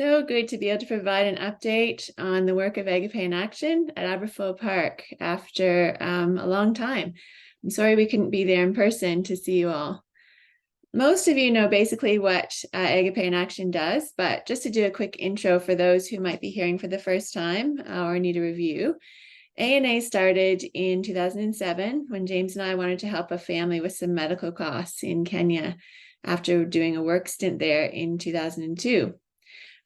So good to be able to provide an update on the work of Agape in Action at Aberfoyle Park after a long time. I'm sorry we couldn't be there in person to see you all. Most of you know basically what Agape in Action does, but just to do a quick intro for those who might be hearing for the first time or need a review. ANA started in 2007 when James and I wanted to help a family with some medical costs in Kenya after doing a work stint there in 2002.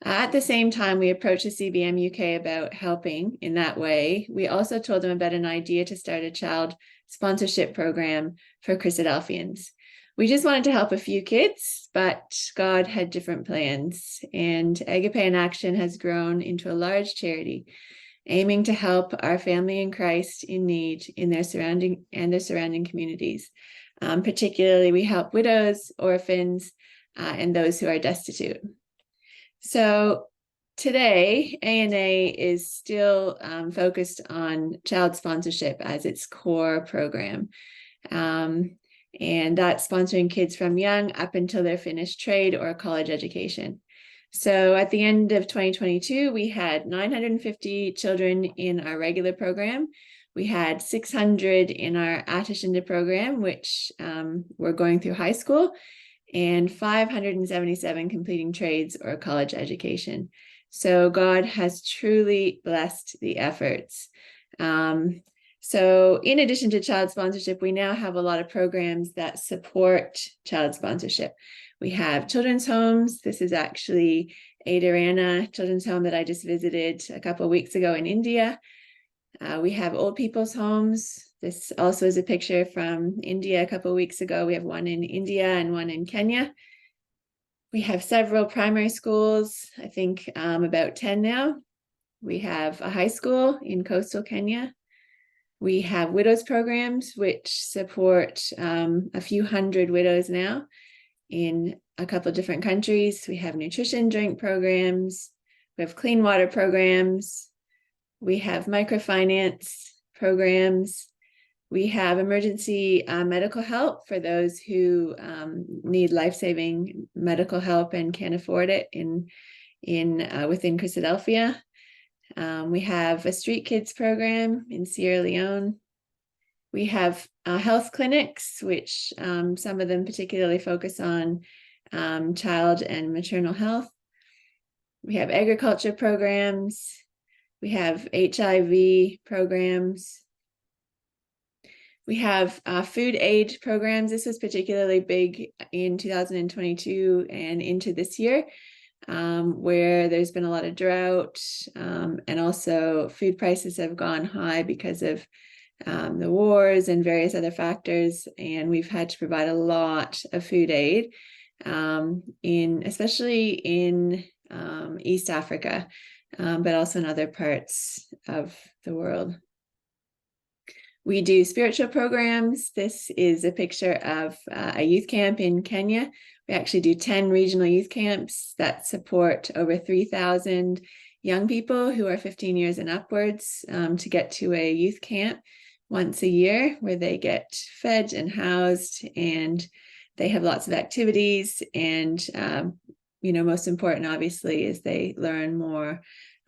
At the same time, we approached the CBM UK about helping in that way. We also told them about an idea to start a child sponsorship program for Christadelphians. We just wanted to help a few kids, but God had different plans, and Agape in Action has grown into a large charity, aiming to help our family in Christ in need in their surrounding communities. Particularly, we help widows, orphans, and those who are destitute. So today, ANA is still focused on child sponsorship as its core program. And that's sponsoring kids from young up until their finished trade or college education. So at the end of 2022, we had 950 children in our regular program. We had 600 in our Atashinda program, which were going through high school, and 577 completing trades or college education. So God has truly blessed the efforts. So in addition to child sponsorship, we now have a lot of programs that support child sponsorship. We have children's homes. This is actually Adarana Children's Home that I just visited a couple of weeks ago in India. We have old people's homes. This also is a picture from India a couple of weeks ago. We have one in India and one in Kenya. We have several primary schools, I think about 10 now. We have a high school in coastal Kenya. We have widows programs, which support a few hundred widows now in a couple of different countries. We have nutrition drink programs. We have clean water programs. We have microfinance programs. We have emergency medical help for those who need life-saving medical help and can't afford it within Christadelphia. We have a street kids program in Sierra Leone. We have health clinics, which some of them particularly focus on child and maternal health. We have agriculture programs. We have HIV programs. We have food aid programs. This was particularly big in 2022 and into this year, where there's been a lot of drought, and also food prices have gone high because of the wars and various other factors. And we've had to provide a lot of food aid, especially in East Africa, but also in other parts of the world. We do spiritual programs. This is a picture of a youth camp in Kenya. We actually do 10 regional youth camps that support over 3,000 young people who are 15 years and upwards to get to a youth camp once a year, where they get fed and housed, and they have lots of activities. And, most important, obviously, is they learn more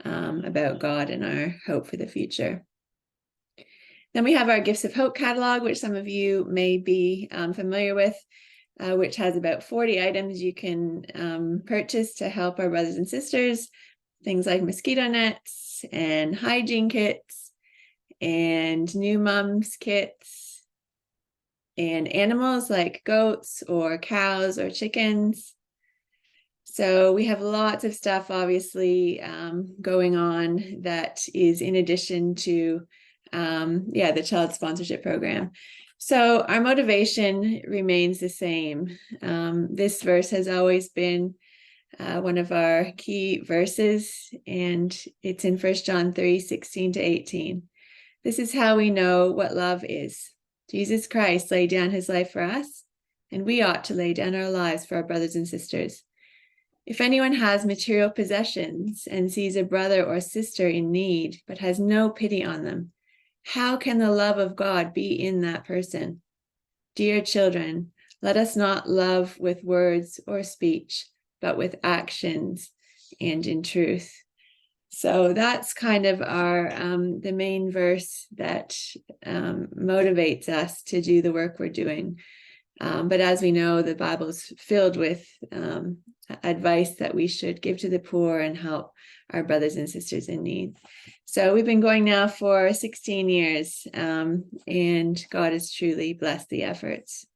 about God and our hope for the future. Then we have our Gifts of Hope catalog, which some of you may be familiar with, which has about 40 items you can purchase to help our brothers and sisters. Things like mosquito nets and hygiene kits and new mums kits and animals like goats or cows or chickens. So we have lots of stuff, obviously, going on that is in addition to the child sponsorship program. So our motivation remains the same. This verse has always been one of our key verses, and it's in 1 John 3:16-18. This is how we know what love is. Jesus Christ laid down his life for us, and we ought to lay down our lives for our brothers and sisters. If anyone has material possessions and sees a brother or sister in need, but has no pity on them, how can the love of God be in that person? Dear children, let us not love with words or speech, but with actions and in truth. So that's kind of our the main verse that motivates us to do the work we're doing. But as we know, the Bible's filled with advice that we should give to the poor and help our brothers and sisters in need. So we've been going now for 16 years, and God has truly blessed the efforts.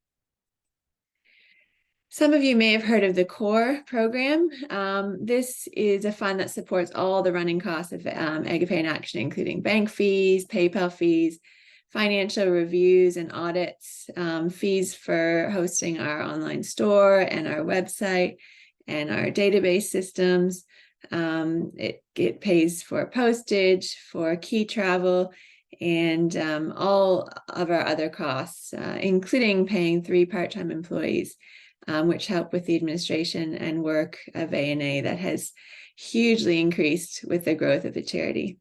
Some of you may have heard of the CORE program. This is a fund that supports all the running costs of Agape in Action, including bank fees, PayPal fees, financial reviews and audits, fees for hosting our online store and our website and our database systems. It pays for postage, for key travel, and all of our other costs, including paying 3 part-time employees, which help with the administration and work of A&A that has hugely increased with the growth of the charity.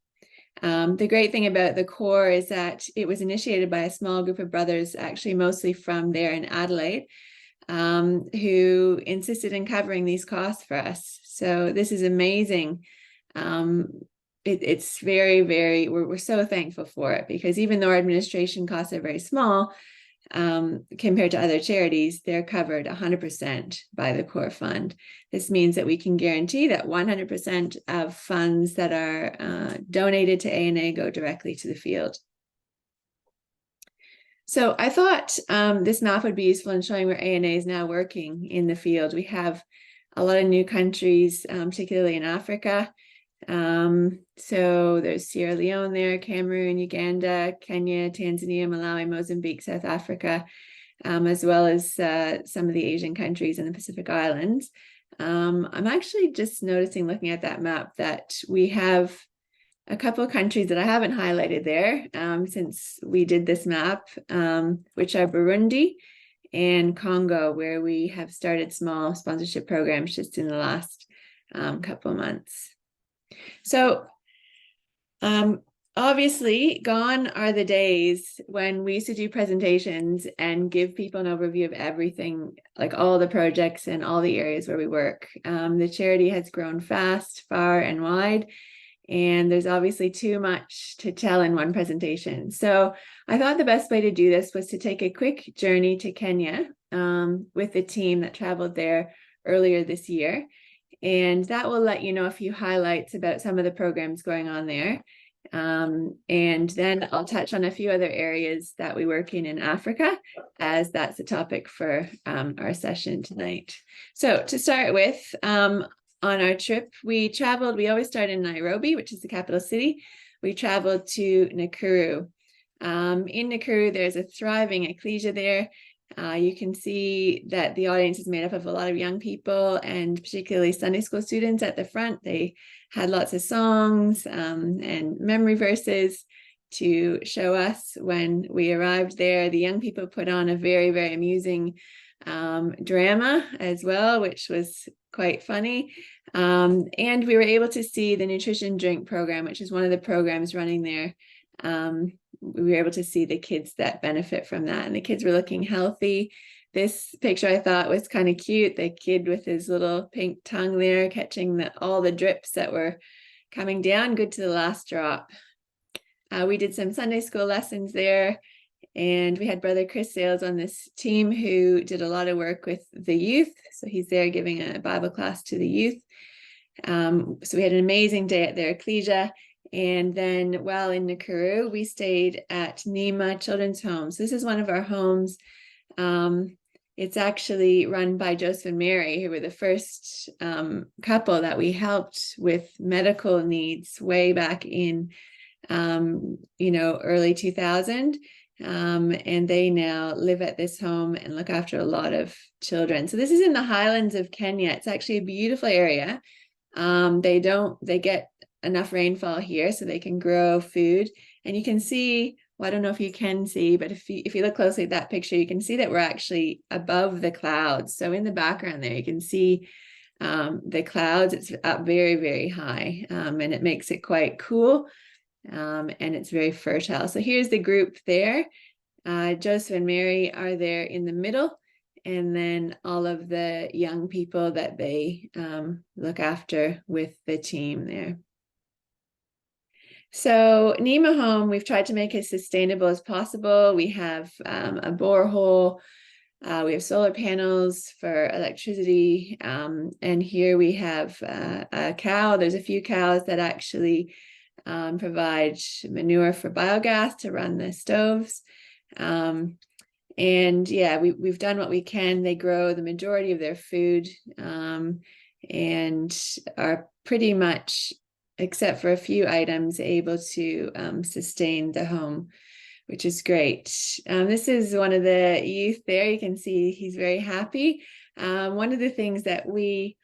The great thing about the CORE is that it was initiated by a small group of brothers, actually mostly from there in Adelaide, who insisted in covering these costs for us. So this is amazing. It's very, very, we're so thankful for it, because even though our administration costs are very small, compared to other charities, they're covered 100% by the CORE fund. This means that we can guarantee that 100% of funds that are donated to A&A go directly to the field. So I thought this map would be useful in showing where A&A is now working in the field. We have a lot of new countries, particularly in Africa. So there's Sierra Leone there, Cameroon, Uganda, Kenya, Tanzania, Malawi, Mozambique, South Africa, as well as some of the Asian countries and the Pacific Islands. I'm actually just noticing, looking at that map, that we have a couple of countries that I haven't highlighted there since we did this map, which are Burundi and Congo, where we have started small sponsorship programs just in the last couple of months. So obviously gone are the days when we used to do presentations and give people an overview of everything, like all the projects and all the areas where we work. The charity has grown fast, far and wide, and there's obviously too much to tell in one presentation. So I thought the best way to do this was to take a quick journey to Kenya with the team that traveled there earlier this year. And that will let you know a few highlights about some of the programs going on there. And then I'll touch on a few other areas that we work in Africa, as that's the topic for our session tonight. So to start with, on our trip, we always start in Nairobi, which is the capital city. We traveled to Nakuru. In Nakuru, there's a thriving ecclesia there. You can see that the audience is made up of a lot of young people, and particularly Sunday school students at the front. They had lots of songs and memory verses to show us when we arrived there. The young people put on a very, very amusing drama as well, which was quite funny. And we were able to see the nutrition drink program, which is one of the programs running there. We were able to see the kids that benefit from that, and the kids were looking healthy. This picture I thought was kind of cute, the kid with his little pink tongue there catching all the drips that were coming down, good to the last drop. We did some Sunday school lessons there, and we had Brother Chris Sales on this team who did a lot of work with the youth. So he's there giving a Bible class to the youth. So we had an amazing day at their ecclesia. And then while in Nakuru, we stayed at Nima Children's Home. So this is one of our homes. It's actually run by Joseph and Mary, who were the first couple that we helped with medical needs way back in, early 2000. And they now live at this home and look after a lot of children. So this is in the highlands of Kenya. It's actually a beautiful area. They get enough rainfall here so they can grow food. And you can see, well, I don't know if you can see, but if you look closely at that picture, you can see that we're actually above the clouds. So in the background there, you can see the clouds. It's up very, very high, and it makes it quite cool, and it's very fertile. So here's the group there. Joseph and Mary are there in the middle, and then all of the young people that they look after with the team there. So Nema Home, we've tried to make it sustainable as possible. We have a borehole, we have solar panels for electricity, and here we have a cow. There's a few cows that actually provide manure for biogas to run the stoves. And yeah, we've done what we can. They grow the majority of their food, and are pretty much, except for a few items, able to sustain the home, which is great. This is one of the youth there. You can see he's very happy. One of the things that we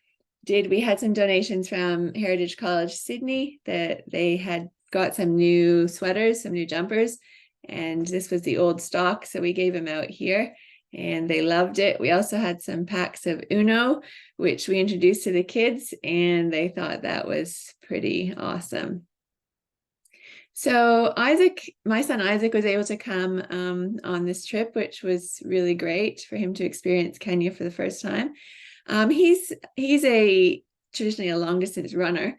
did, we had some donations from Heritage College Sydney that they had got some new sweaters, some new jumpers, and this was the old stock, so we gave them out here and they loved it. We also had some packs of Uno, which we introduced to the kids, and they thought that was pretty awesome. So Isaac, my son Isaac, was able to come on this trip, which was really great for him to experience Kenya for the first time. He's traditionally a long distance runner,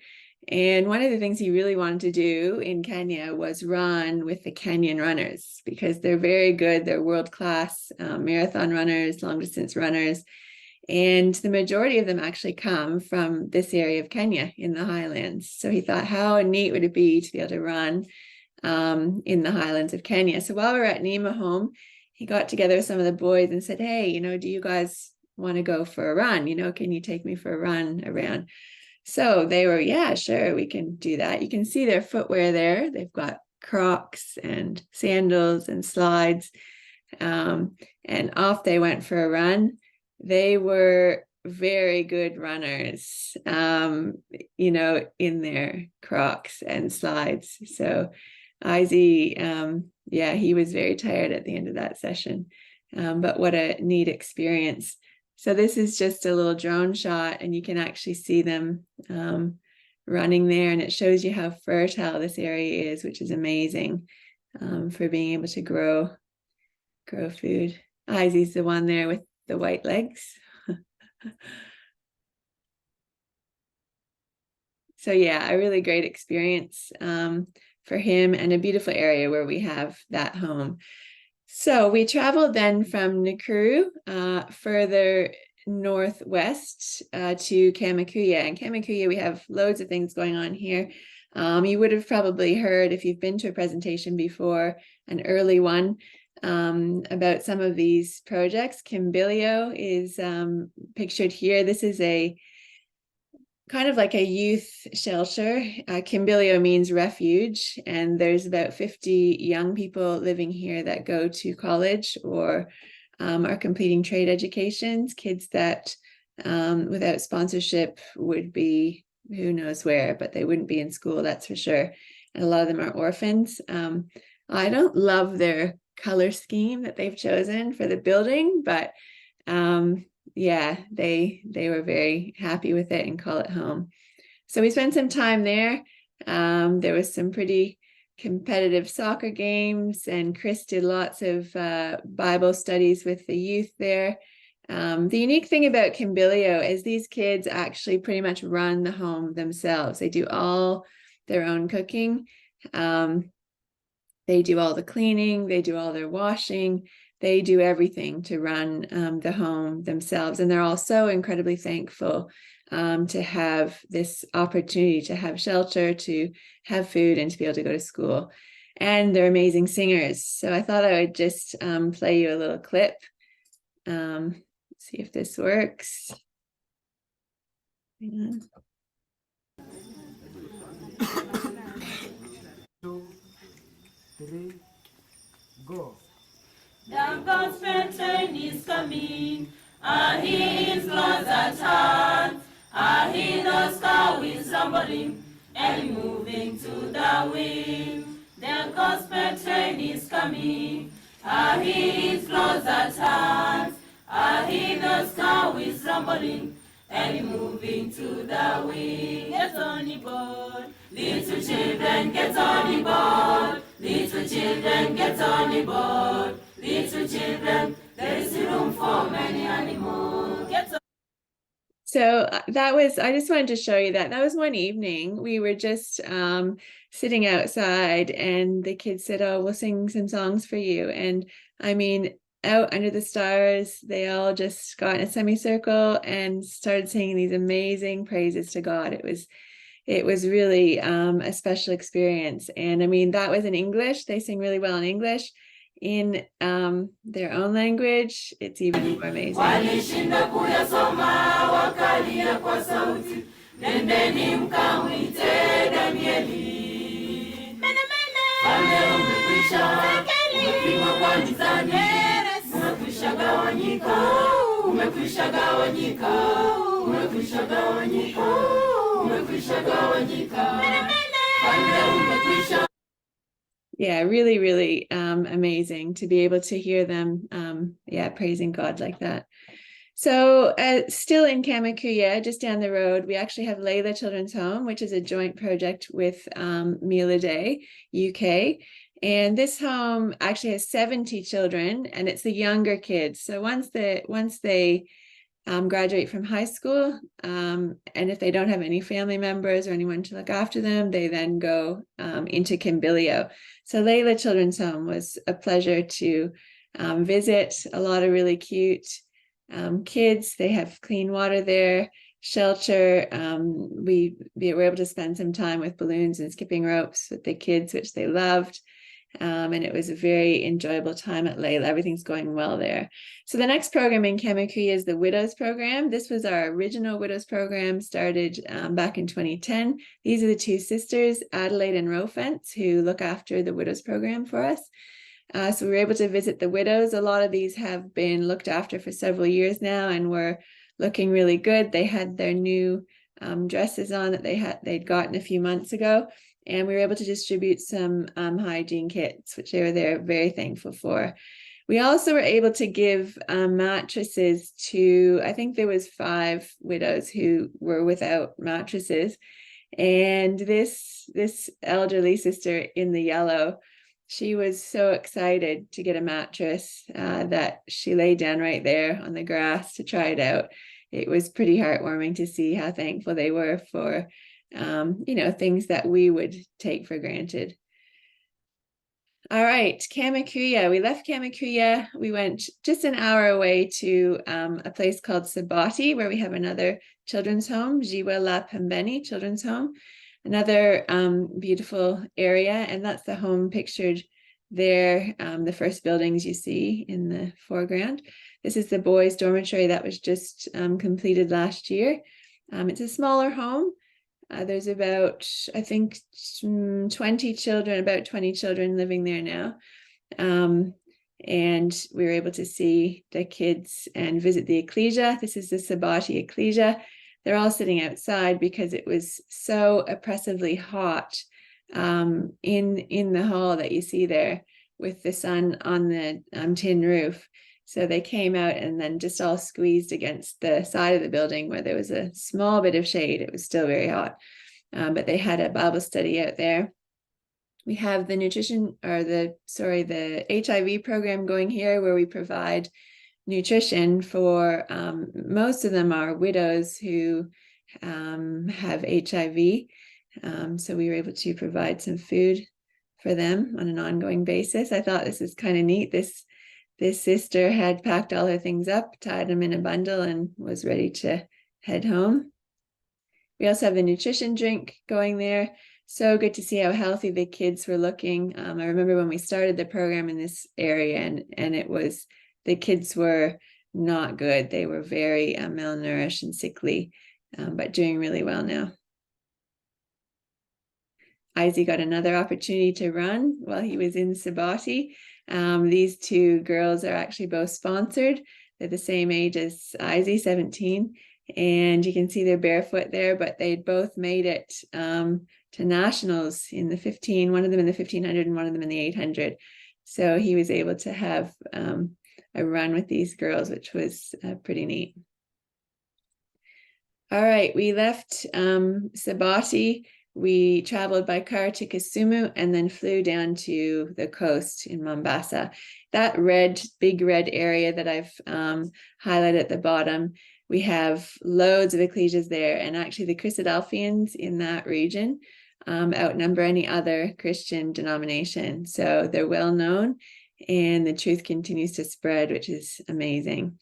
and one of the things he really wanted to do in Kenya was run with the Kenyan runners, because they're very good. They're world-class marathon runners, long distance runners, and the majority of them actually come from this area of Kenya in the highlands. So he thought, how neat would it be to be able to run in the highlands of Kenya? So while we were at Nema Home, he got together with some of the boys and said, hey, do you guys want to go for a run? Can you take me for a run around? So they were, yeah, sure, we can do that. You can see their footwear there. They've got Crocs and sandals and slides, and off they went for a run. They were very good runners, in their Crocs and slides. So Izzy, yeah, he was very tired at the end of that session, but what a neat experience. So this is just a little drone shot, and you can actually see them running there, and it shows you how fertile this area is, which is amazing for being able to grow food. Izzy's the one there with the white legs. So yeah, a really great experience for him, and a beautiful area where we have that home. So we traveled then from Nakuru further northwest to Kamakuya. And Kamakuya, we have loads of things going on here. You would have probably heard, if you've been to a presentation before, an early one about some of these projects. Kimbilio is pictured here. This is a kind of like a youth shelter. Kimbilio means refuge, and there's about 50 young people living here that go to college or are completing trade educations, kids that without sponsorship would be who knows where, but they wouldn't be in school, that's for sure. And a lot of them are orphans. I don't love their color scheme that they've chosen for the building, but yeah, they were very happy with it and call it home. So we spent some time there. There was some pretty competitive soccer games, and Chris did lots of Bible studies with the youth there. The unique thing about Kimbilio is these kids actually pretty much run the home themselves. They do all their own cooking. They do all the cleaning, they do all their washing, they do everything to run the home themselves. And they're all so incredibly thankful to have this opportunity to have shelter, to have food, and to be able to go to school. And they're amazing singers. So I thought I would just play you a little clip. See if this works. Hang on. 2, 3, go. The gospel train is coming, he is close at hand, he knows how is rumbling and moving to the wind. The gospel train is coming, he is close at hand, he knows how is rumbling and moving to the wind. Get on board, little children, get on board. Little children, get on board. Little children, There is room for many animals. So that was, I just wanted to show you that. That was one evening. We were just sitting outside and the kids said, oh, we'll sing some songs for you. And I mean, out under the stars, they all just got in a semicircle and started singing these amazing praises to God. It was really a special experience. And I mean, that was in English. They sing really well in English. In their own language, it's even more amazing. Walishinda kuyasoma wakalia kwa sauti, nendeni mkamwite Danieli. Pale umekwisha, umepigwa kwa mizani, umekwisha gawanyika, umekwisha gawanyika, umekwisha gawanyika, umekwisha gawanyika. Pale umekwisha. Yeah, really, really amazing to be able to hear them, praising God like that. So still in Kamakuya, just down the road, we actually have Layla Children's Home, which is a joint project with Meal a Day, UK. And this home actually has 70 children, and it's the younger kids. So once they graduate from high school, and if they don't have any family members or anyone to look after them, they then go into Kimbilio. So Layla Children's Home was a pleasure to visit. A lot of really cute kids. They have clean water there, shelter. We were able to spend some time with balloons and skipping ropes with the kids, which they loved. And it was a very enjoyable time at Layla. Everything's going well there. So the next program in Kamakuya is the Widows Program. This was our original Widows Program, started back in 2010. These are the two sisters, Adelaide and Rofence, who look after the Widows Program for us. So we were able to visit the widows. A lot of these have been looked after for several years now and were looking really good. They had their new dresses on that they'd gotten a few months ago. And we were able to distribute some hygiene kits, which they were very thankful for. We also were able to give mattresses to, I think there was 5 widows who were without mattresses. And this elderly sister in the yellow, she was so excited to get a mattress that she lay down right there on the grass to try it out. It was pretty heartwarming to see how thankful they were for things that we would take for granted. All right, Kamakuya. We left Kamakuya. We went just an hour away to a place called Sabati, where we have another children's home, Jiwa La Pembeni Children's Home, another beautiful area. And that's the home pictured there, the first buildings you see in the foreground. This is the boys' dormitory that was just completed last year. It's a smaller home. There's about, I think, 20 children living there now. And we were able to see the kids and visit the ecclesia. This is the Sabati ecclesia. They're all sitting outside because it was so oppressively hot in the hall that you see there with the sun on the tin roof. So they came out and then just all squeezed against the side of the building where there was a small bit of shade. It was still very hot, but they had a Bible study out there. We have the HIV program going here, where we provide nutrition for, most of them are widows who have HIV. So we were able to provide some food for them on an ongoing basis. I thought this is kind of neat. This sister had packed all her things up, tied them in a bundle, and was ready to head home. We also have the nutrition drink going there. So good to see how healthy the kids were looking. I remember when we started the program in this area, and the kids were not good. They were very malnourished and sickly, but doing really well now. Izzy got another opportunity to run while he was in Sabati. These 2 girls are actually both sponsored. They're the same age as Izzy, 17. And you can see they're barefoot there, but they both made it to nationals in the 15, one of them in the 1500 and one of them in the 800. So he was able to have a run with these girls, which was pretty neat. All right, we left Sabati. we traveled by car to Kisumu and then flew down to the coast in Mombasa. That big red area that I've highlighted at the bottom, we have loads of ecclesias there, and actually the Christadelphians in that region outnumber any other Christian denomination. So they're well known, and the truth continues to spread, which is amazing.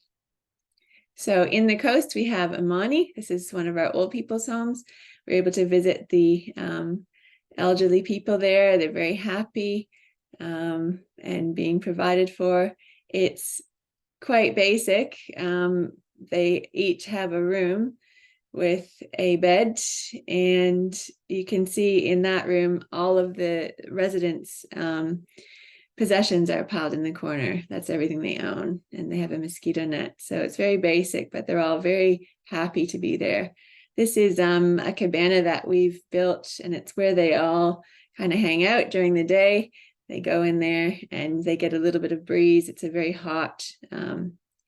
So in the coast, we have Amani. This is one of our old people's homes. We're able to visit the elderly people there. They're very happy and being provided for. It's quite basic. They each have a room with a bed, and you can see in that room all of the residents' possessions are piled in the corner. That's everything they own, and they have a mosquito net. So it's very basic, but they're all very happy to be there. This is a cabana that we've built, and it's where they all kind of hang out during the day. They go in there and they get a little bit of breeze. It's a very hot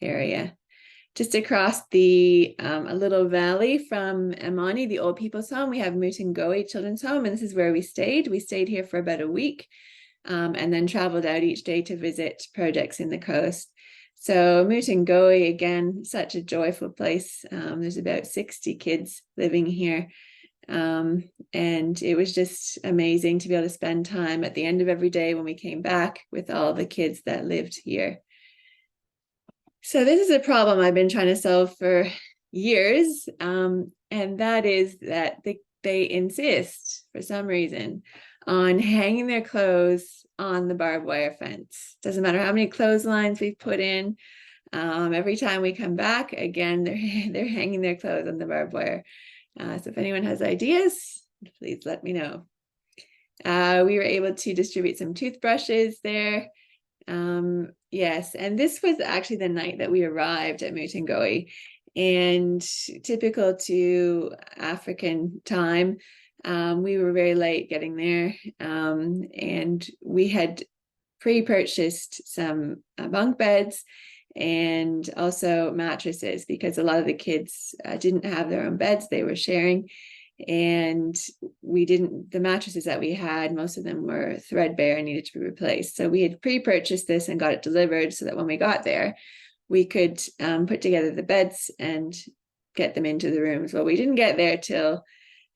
area. Just across a little valley from Amani, the old people's home, we have Mutangoe Children's Home, and this is where we stayed. We stayed here for about a week and then traveled out each day to visit projects in the coast. So Mutangoe, again, such a joyful place. There's about 60 kids living here. And it was just amazing to be able to spend time at the end of every day when we came back with all the kids that lived here. So this is a problem I've been trying to solve for years, and that is that they insist, for some reason, on hanging their clothes on the barbed wire fence. Doesn't matter how many clotheslines we've put in. Every time we come back, again, they're hanging their clothes on the barbed wire. So if anyone has ideas, please let me know. We were able to distribute some toothbrushes there. Yes, and this was actually the night that we arrived at Mutangoe, and typical to African time, we were very late getting there, and we had pre-purchased some bunk beds and also mattresses, because a lot of the kids didn't have their own beds, they were sharing. And the mattresses that we had, most of them were threadbare and needed to be replaced. So we had pre-purchased this and got it delivered so that when we got there, we could put together the beds and get them into the rooms. Well, we didn't get there till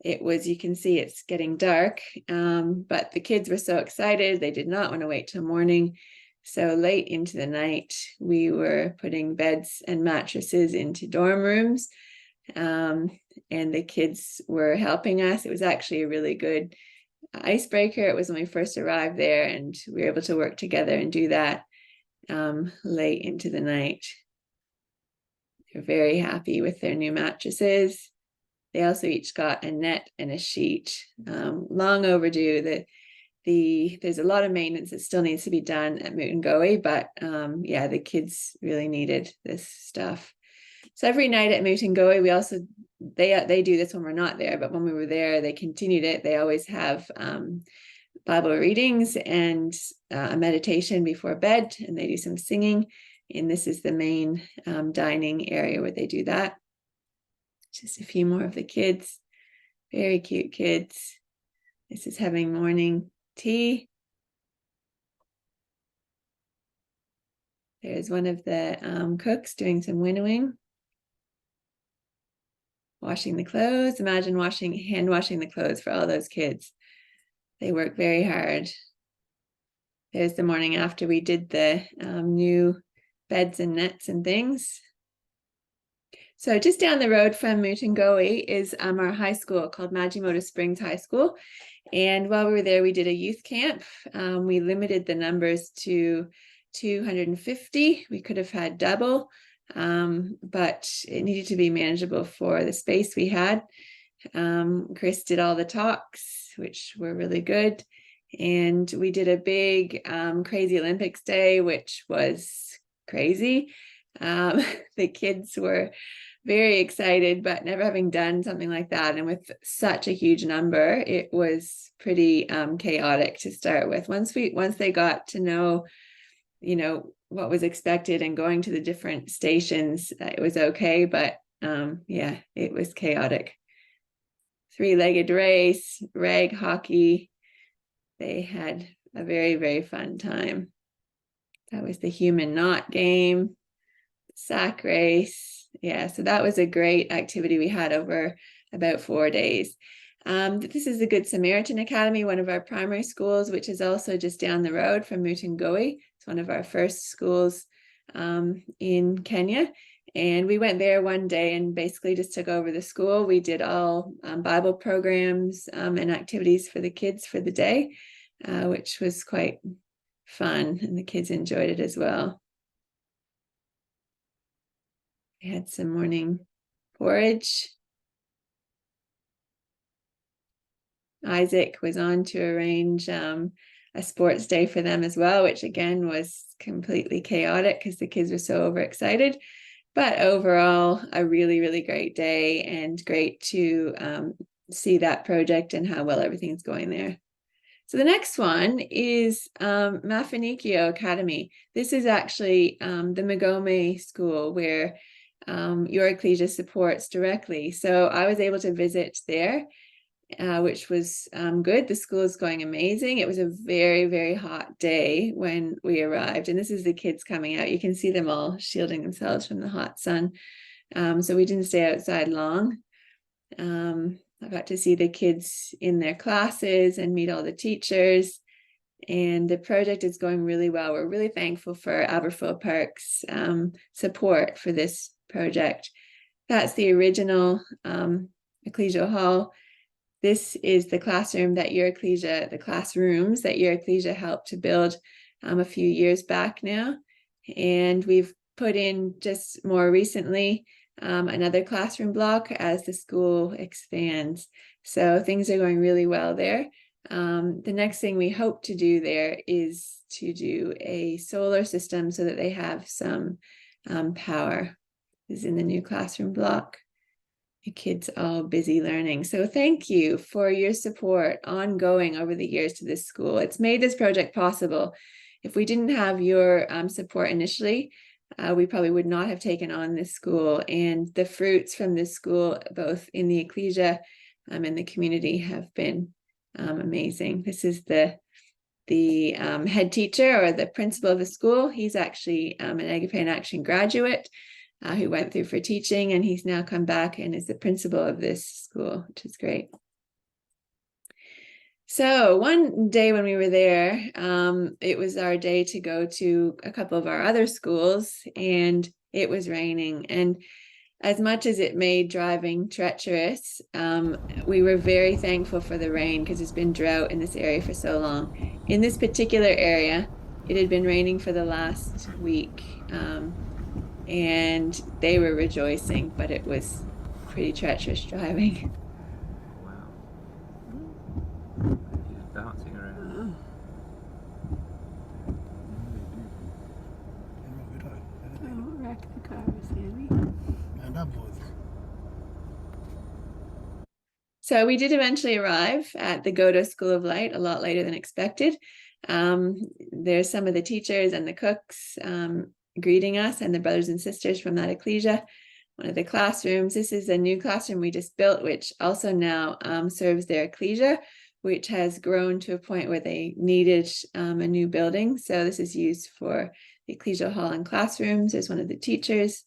you can see it's getting dark, but the kids were so excited, they did not want to wait till morning. So late into the night, we were putting beds and mattresses into dorm rooms. And the kids were helping us. It was actually a really good icebreaker. It was when we first arrived there, and we were able to work together and do that late into the night. They're very happy with their new mattresses. They also each got a net and a sheet. Long overdue. There's a lot of maintenance that still needs to be done at Mutangoe, but yeah, the kids really needed this stuff. So every night at Mutangoe, we also, they do this when we're not there, but when we were there, they continued it. They always have Bible readings and a meditation before bed, and they do some singing. And this is the main dining area where they do that. Just a few more of the kids, very cute kids. This is having morning tea. There's one of the cooks doing some winnowing. Washing the clothes. Imagine hand washing the clothes for all those kids. They work very hard. There's the morning after we did the new beds and nets and things. So just down the road from Mutangoe is our high school called Majimoto Springs High School. And while we were there, we did a youth camp. We limited the numbers to 250. We could have had double. But it needed to be manageable for the space we had. Chris did all the talks, which were really good. And we did a big Crazy Olympics Day, which was crazy. The kids were very excited, but never having done something like that, and with such a huge number, it was pretty chaotic to start with. Once they got to know, what was expected and going to the different stations, it was okay, but yeah, it was chaotic three-legged race, rag hockey. They had a very, very fun time. That was the human knot game, sack race. Yeah, so that was a great activity we had over about 4 days. This is the Good Samaritan Academy, one of our primary schools, which is also just down the road from Mutungoi. It's one of our first schools in Kenya. And we went there one day and basically just took over the school. We did all Bible programs and activities for the kids for the day, which was quite fun, and the kids enjoyed it as well. We had some morning porridge. Isaac was on to arrange a sports day for them as well, which again was completely chaotic because the kids were so overexcited. But overall, a really, really great day, and great to see that project and how well everything's going there. So the next one is Mafanikio Academy. This is actually the Magome school where your ecclesia supports directly. So I was able to visit there, which was good. The school is going amazing. It was a very, very hot day when we arrived. And this is the kids coming out. You can see them all shielding themselves from the hot sun. So we didn't stay outside long. I got to see the kids in their classes and meet all the teachers. And the project is going really well. We're really thankful for Aberfoyle Park's support for this project. That's the original ecclesial hall. This is the classrooms that your ecclesia helped to build a few years back now. And we've put in just more recently another classroom block as the school expands. So things are going really well there. The next thing we hope to do there is to do a solar system so that they have some power. This is in the new classroom block. The kids all busy learning. So thank you for your support ongoing over the years to this school. It's made this project possible. If we didn't have your support initially, we probably would not have taken on this school. And the fruits from this school, both in the ecclesia and the community, have been amazing. This is the head teacher or the principal of the school. He's actually an Agape in Action graduate who went through for teaching, and he's now come back and is the principal of this school, which is great. So one day when we were there, it was our day to go to a couple of our other schools, and it was raining. And as much as it made driving treacherous, we were very thankful for the rain because it's been drought in this area for so long. In this particular area, it had been raining for the last week, and they were rejoicing, but it was pretty treacherous driving. Wow. He's bouncing around. Wreck the car, Sammy. So we did eventually arrive at the Godo School of Light a lot later than expected. There's some of the teachers and the cooks greeting us, and the brothers and sisters from that ecclesia. One of the classrooms, this is a new classroom we just built, which also now serves their ecclesia, which has grown to a point where they needed a new building. So this is used for the ecclesial hall and classrooms. There's one of the teachers.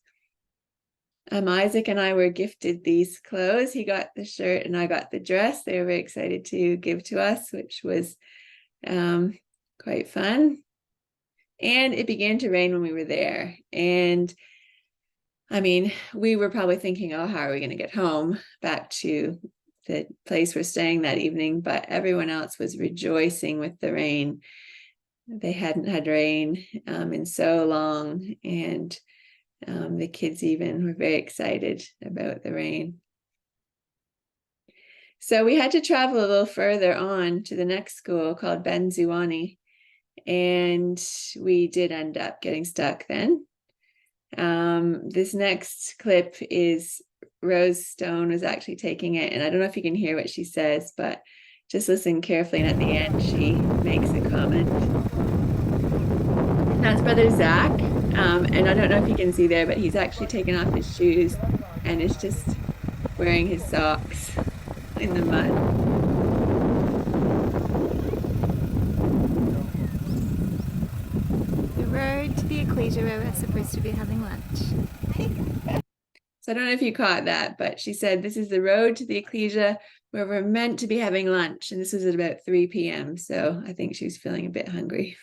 Isaac and I were gifted these clothes. He got the shirt and I got the dress. They were very excited to give to us, which was quite fun. And it began to rain when we were there. And I mean, we were probably thinking, oh, how are we going to get home back to the place we're staying that evening? But everyone else was rejoicing with the rain. They hadn't had rain in so long. And the kids even were very excited about the rain. So we had to travel a little further on to the next school called Benzuani. And we did end up getting stuck then. This next clip is Rose Stone was actually taking it. And I don't know if you can hear what she says, but just listen carefully. And at the end, she makes a comment. That's Brother Zach. And I don't know if you can see there, but he's actually taken off his shoes and is just wearing his socks. in the mud. The road to the ecclesia where we're supposed to be having lunch. So I don't know if you caught that, but she said, this is the road to the ecclesia where we're meant to be having lunch. And this was at about 3 p.m. So I think she was feeling a bit hungry.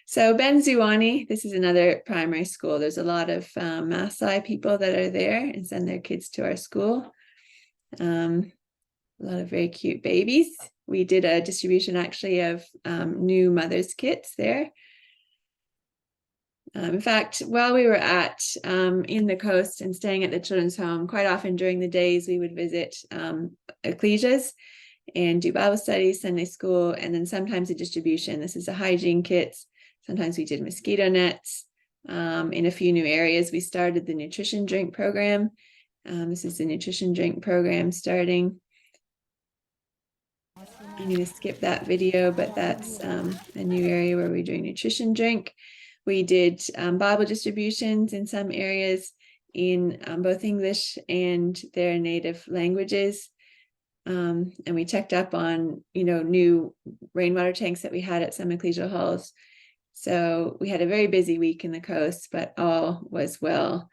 So Benzuani, this is another primary school. There's a lot of Maasai people that are there and send their kids to our school. A lot of very cute babies. We did a distribution actually of new mothers' kits there. In fact, while we were in the coast and staying at the children's home, quite often during the days we would visit ecclesias and do Bible studies, Sunday school, and then sometimes a distribution. This is the hygiene kits. Sometimes we did mosquito nets. In a few new areas, we started the nutrition drink program. This is the nutrition drink program starting. I'm going to skip that video, but that's a new area where we're doing nutrition drink. We did Bible distributions in some areas in both English and their native languages. And we checked up on, new rainwater tanks that we had at some ecclesial halls. So we had a very busy week in the coast, but all was well.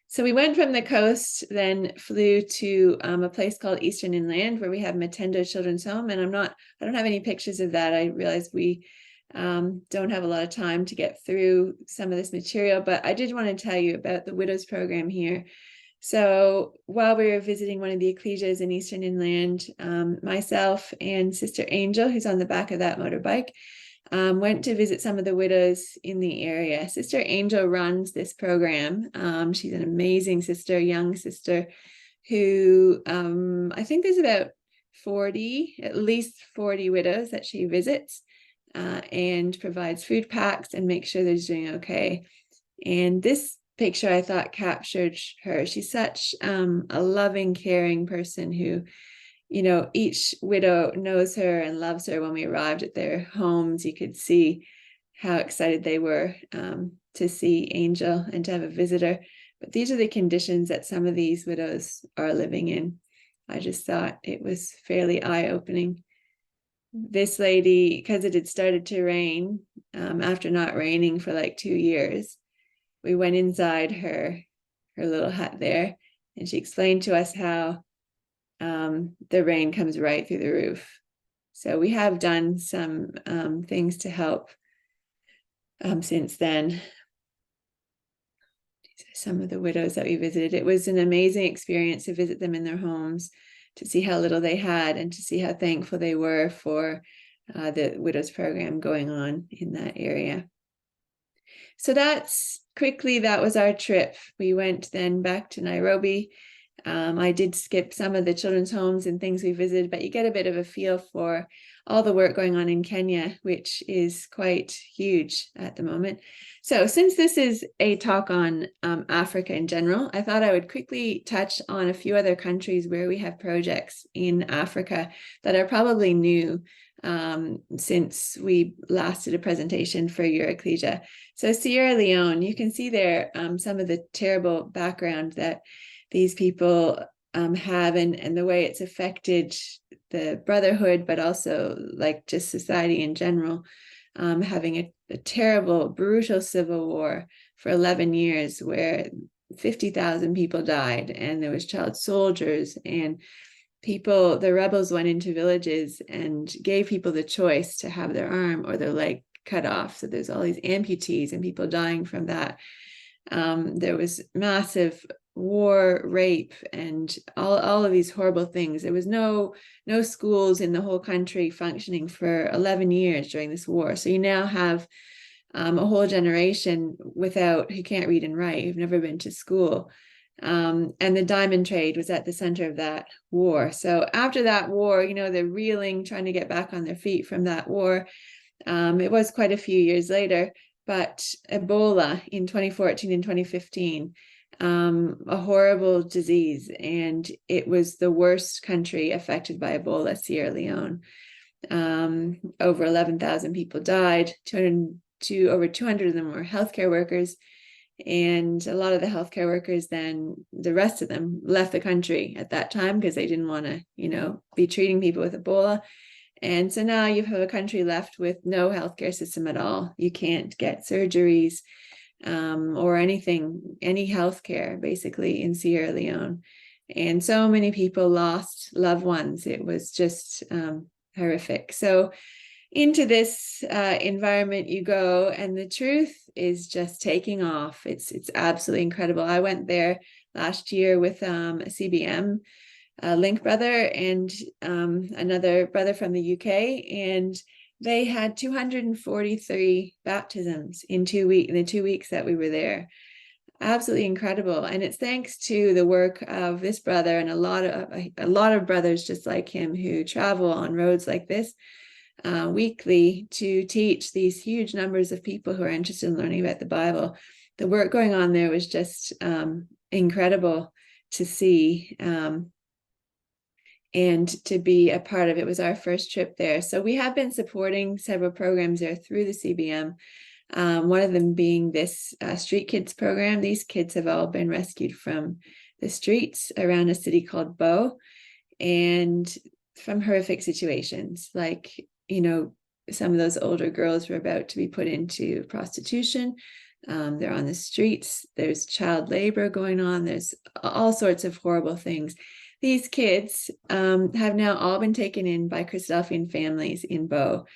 So we went from the coast, then flew to a place called Eastern Inland, where we have Matendo Children's Home. And I don't have any pictures of that. I realized we don't have a lot of time to get through some of this material, but I did want to tell you about the Widows program here. So while we were visiting one of the ecclesias in Eastern Inland, myself and Sister Angel, who's on the back of that motorbike, went to visit some of the widows in the area. Sister Angel runs this program. She's an amazing sister, young sister, who I think there's about at least 40 widows that she visits. And provides food packs and makes sure they're doing okay. And this picture I thought captured her. She's such a loving, caring person who, each widow knows her and loves her. When we arrived at their homes, you could see how excited they were to see Angel and to have a visitor. But these are the conditions that some of these widows are living in. I just thought it was fairly eye-opening. This lady, because it had started to rain after not raining for like 2 years, we went inside her little hut there, and she explained to us how the rain comes right through the roof. So we have done some things to help since then. These are some of the widows that we visited. It was an amazing experience to visit them in their homes, to see how little they had and to see how thankful they were for the Widows program going on in that area. So that was our trip. We went then back to Nairobi. I did skip some of the children's homes and things we visited, but you get a bit of a feel for all the work going on in Kenya, which is quite huge at the moment. So since this is a talk on Africa in general, I thought I would quickly touch on a few other countries where we have projects in Africa that are probably new since we last did a presentation for your ecclesia. So Sierra Leone, you can see there some of the terrible background that these people have and the way it's affected the brotherhood, but also like just society in general, having a terrible, brutal civil war for 11 years where 50,000 people died, and there was child soldiers, and the rebels went into villages and gave people the choice to have their arm or their leg cut off. So there's all these amputees and people dying from that. There was massive war, rape, and all of these horrible things. There was no schools in the whole country functioning for 11 years during this war. So you now have a whole generation who can't read and write, who've never been to school. And the diamond trade was at the center of that war. So after that war, they're reeling, trying to get back on their feet from that war. It was quite a few years later, but Ebola in 2014 and 2015, a horrible disease, and it was the worst country affected by Ebola, Sierra Leone. Over 11,000 people died. Over 200 of them were healthcare workers, And a lot of the healthcare workers, then the rest of them left the country at that time because they didn't want to, be treating people with Ebola. And so now you have a country left with no healthcare system at all. You can't get surgeries or anything, any healthcare basically in Sierra Leone. And so many people lost loved ones. It was just horrific. So into this environment you go, and the truth is just taking off. It's absolutely incredible. I went there last year with a CBM Link brother and another brother from the UK, and they had 243 baptisms in 2 weeks, in the 2 weeks that we were there. Absolutely incredible. And it's thanks to the work of this brother and a lot of brothers just like him who travel on roads like this weekly to teach these huge numbers of people who are interested in learning about the Bible. The work going on there was just incredible to see and to be a part of. It was our first trip there. So we have been supporting several programs there through the CBM. One of them being this Street Kids program. These kids have all been rescued from the streets around a city called Bo, and from horrific situations. Like, some of those older girls were about to be put into prostitution. They're on the streets. There's child labor going on. There's all sorts of horrible things. These kids have now all been taken in by Christadelphian families in Bo,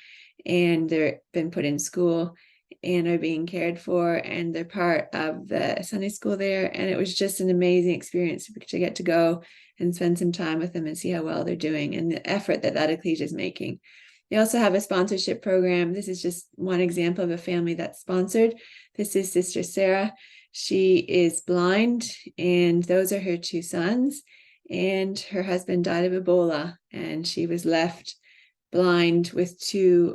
and they've been put in school and are being cared for, and they're part of the Sunday school there. And it was just an amazing experience to get to go and spend some time with them and see how well they're doing and the effort that ecclesia is making. They also have a sponsorship program. This is just one example of a family that's sponsored. This is Sister Sarah. She is blind, and those are her 2 sons. And her husband died of Ebola, and she was left blind with two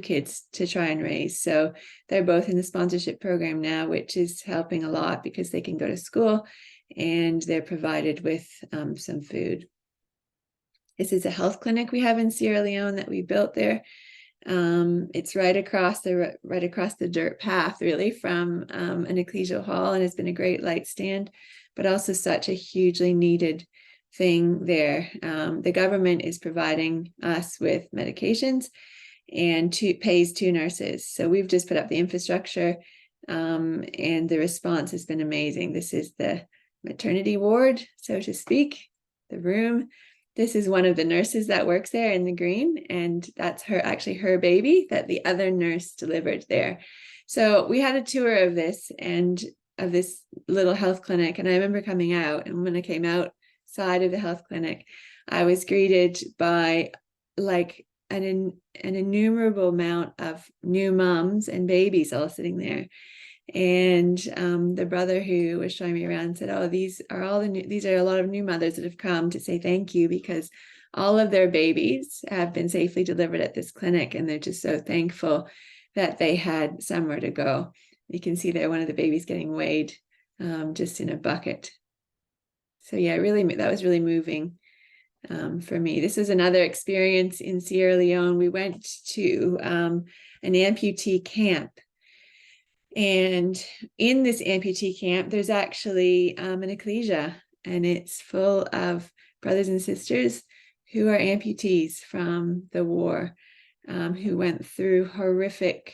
kids to try and raise. So they're both in the sponsorship program now, which is helping a lot because they can go to school and they're provided with some food. This is a health clinic we have in Sierra Leone that we built there. It's right across the dirt path, really, from an ecclesial hall, and has been a great light stand, but also such a hugely needed thing there. The government is providing us with medications and pays 2 nurses. So we've just put up the infrastructure, and the response has been amazing. This is the maternity ward, so to speak, the room. This is one of the nurses that works there in the green, and that's her baby that the other nurse delivered there. So we had a tour of this little health clinic, and I remember coming out, and when I came outside of the health clinic, I was greeted by like an innumerable amount of new moms and babies all sitting there. And the brother who was showing me around said, "Oh, these are a lot of new mothers that have come to say thank you because all of their babies have been safely delivered at this clinic, and they're just so thankful that they had somewhere to go." You can see there one of the babies getting weighed just in a bucket. So yeah, that was really moving for me. This is another experience in Sierra Leone. We went to an amputee camp. And in this amputee camp, there's actually an ecclesia, and it's full of brothers and sisters who are amputees from the war, who went through horrific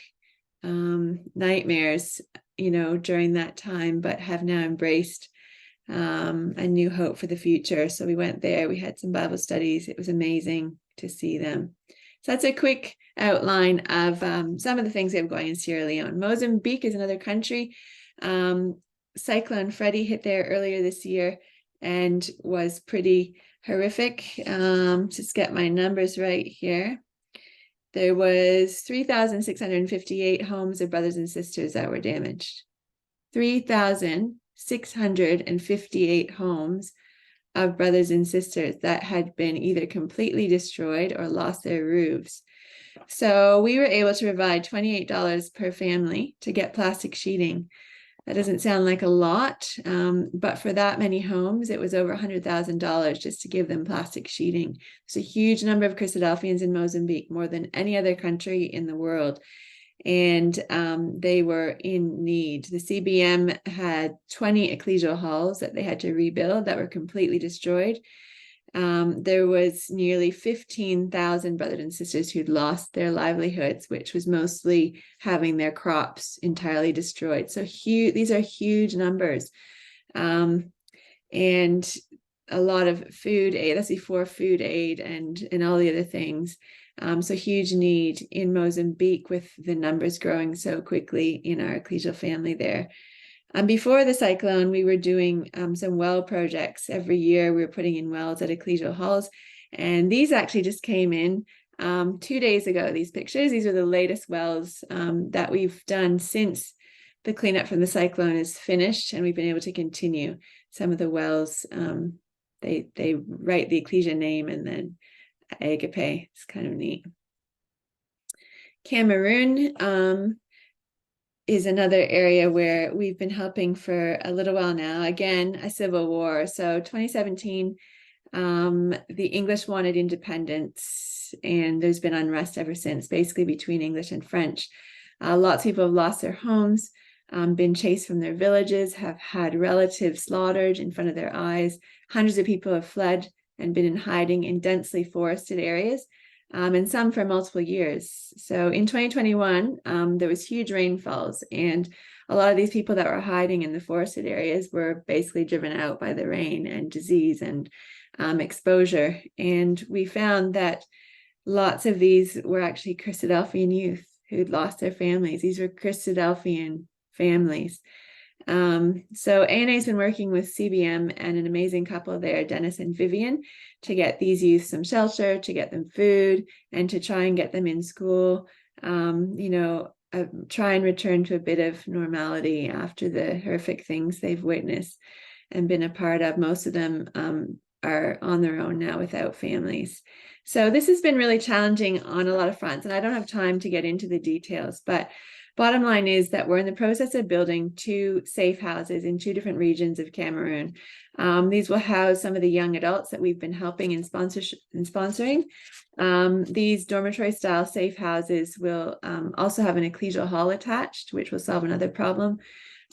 nightmares, during that time, but have now embraced a new hope for the future. So we went there, we had some Bible studies. It was amazing to see them. So that's a quick outline of some of the things we have going in Sierra Leone. Mozambique is another country. Cyclone Freddy hit there earlier this year and was pretty horrific. Just get my numbers right here. There was 3,658 homes of brothers and sisters that were damaged. 3,658 homes of brothers and sisters that had been either completely destroyed or lost their roofs. So we were able to provide $28 per family to get plastic sheeting. That doesn't sound like a lot, but for that many homes, it was over $100,000 just to give them plastic sheeting. It's a huge number of Christadelphians in Mozambique, more than any other country in the world. and they were in need. The CBM had 20 ecclesial halls that they had to rebuild that were completely destroyed. There was nearly 15,000 brothers and sisters who'd lost their livelihoods, which was mostly having their crops entirely destroyed. So these are huge numbers. And a lot of food aid, that's before food aid and all the other things. So huge need in Mozambique with the numbers growing so quickly in our ecclesial family there. Before the cyclone, we were doing some well projects. Every year we were putting in wells at ecclesial halls. And these actually just came in 2 days ago, these pictures. These are the latest wells that we've done since the cleanup from the cyclone is finished, and we've been able to continue some of the wells. They write the ecclesia name and then Agape. It's kind of neat. Cameroon is another area where we've been helping for a little while now. Again, a civil war. So 2017, the English wanted independence, and there's been unrest ever since, basically between English and French. Lots of people have lost their homes, been chased from their villages, have had relatives slaughtered in front of their eyes. Hundreds of people have fled and been in hiding in densely forested areas, and some for multiple years. So in 2021, there was huge rainfalls, and a lot of these people that were hiding in the forested areas were basically driven out by the rain and disease and exposure. And we found that lots of these were actually Christadelphian youth who'd lost their families. These were Christadelphian families. So ANA has been working with CBM and an amazing couple there, Dennis and Vivian, to get these youth some shelter, to get them food, and to try and get them in school, try and return to a bit of normality after the horrific things they've witnessed and been a part of. Most of them are on their own now without families. So this has been really challenging on a lot of fronts, and I don't have time to get into the details, but bottom line is that we're in the process of building 2 safe houses in 2 different regions of Cameroon. These will house some of the young adults that we've been helping in sponsoring. These dormitory style safe houses will also have an ecclesial hall attached, which will solve another problem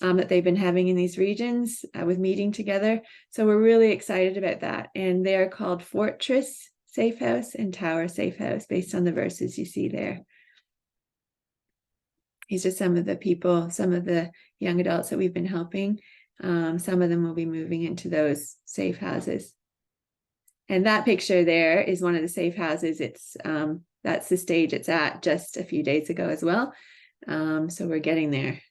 that they've been having in these regions with meeting together. So we're really excited about that. And they are called Fortress Safe House and Tower Safe House, based on the verses you see there. These are some of the people, some of the young adults that we've been helping. Some of them will be moving into those safe houses. And that picture there is one of the safe houses. That's the stage it's at just a few days ago as well. So we're getting there.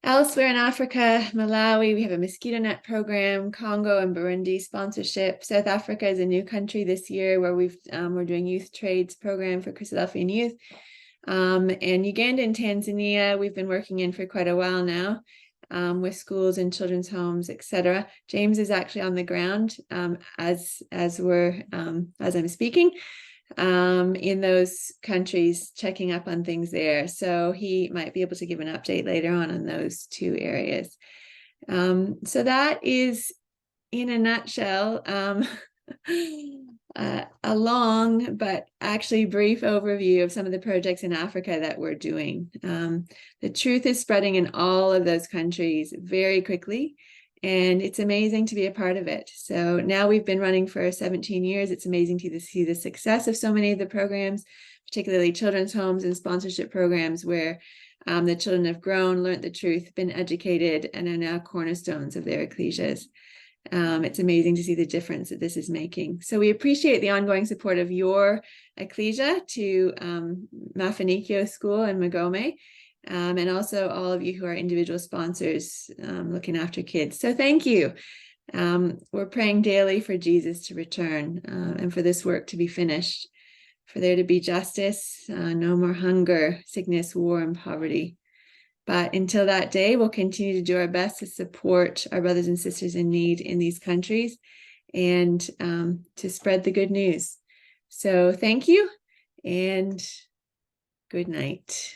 Elsewhere in Africa, Malawi, we have a mosquito net program. Congo and Burundi sponsorship. South Africa is a new country this year where we're doing youth trades program for Christadelphian youth. And Uganda and Tanzania, we've been working in for quite a while now, with schools and children's homes, etc. James is actually on the ground as I'm speaking in those countries, checking up on things there. So he might be able to give an update later on those 2 areas. So that is, in a nutshell, a long but actually brief overview of some of the projects in Africa that we're doing. The truth is spreading in all of those countries very quickly, and it's amazing to be a part of it. So now we've been running for 17 years. It's amazing to see the success of so many of the programs, particularly children's homes and sponsorship programs where the children have grown, learned the truth, been educated, and are now cornerstones of their ecclesias. It's amazing to see the difference that this is making. So we appreciate the ongoing support of your ecclesia to Mafanikio School and Magome, and also all of you who are individual sponsors looking after kids. So thank you. We're praying daily for Jesus to return and for this work to be finished, for there to be justice, no more hunger, sickness, war, and poverty. But until that day, we'll continue to do our best to support our brothers and sisters in need in these countries and to spread the good news. So thank you and good night.